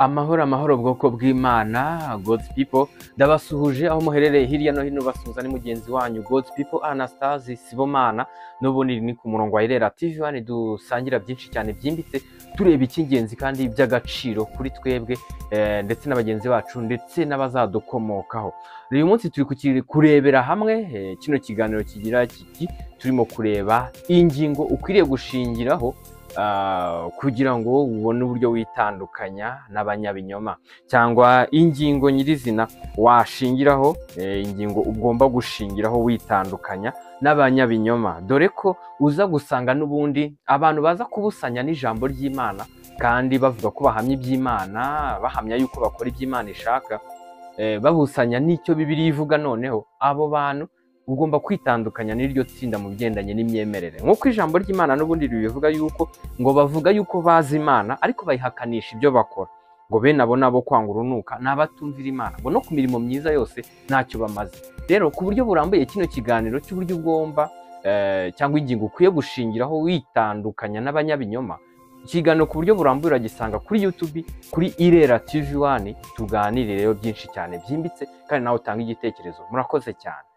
Amahoro amahoro bwoko bw'Imana, God's people, ndabasuhuje aho muherereye hirya no hino. Basuhuza ni mugenzi wanyu God's people Anastase Sibomana, n'ubundi ni ku murongo wa Irera TV1 dusangira byinshi cyane byimbitse, tureba icy'ingenzi kandi by'agaciro kuri twebwe ndetse n'abagenzi bacu ndetse n'abazadukomokaho. Uyu munsi turi kurebera hamwe kino kiganiro kigira kiti turimo kureba ingingo ukwiriye gushingiraho kugira ngo ubone uburyo witandukanya n'abanyabinyoma, cyangwa ingingo nyirizina washingiraho, ingingo ugomba gushingiraho witandukanya n'abanyabinyoma, dore ko uza gusanga n'ubundi abantu baza kubusanya n'ijambo ry'Imana kandi bavuga ko bahamya iby'Imana, bahamya yuko bakora iby'Imana ishaka, babusanya n'icyo Bibiliya ivuga. Noneho abo bantu ugomba kwitandukanya n'iryo tsinda mu bigendanye n'imyemerere, nk'uko ijambo ry'Imana n'ubundi ribivuga yuko ngo bavuga yuko bazi Imana ariko bayihakanisha ibyo bakora, ngo bene abo nabo kwanga urunuka n'abatumvira Imana, ngo no ku mirimo myiza yose ntacyo bamaze. Rero ku buryo burambuye kino kiganiro cy'uburyo ugomba cyangwa ingingo ukwiye gushingiraho witandukanya n'abanyabinyoma, ikiganiro ku buryo burambuye uragisanga kuri YouTube kuri Irera TV1. Tuganire rero byinshi cyane byimbitse kandi nawe utanga igitekerezo. Murakoze cyane.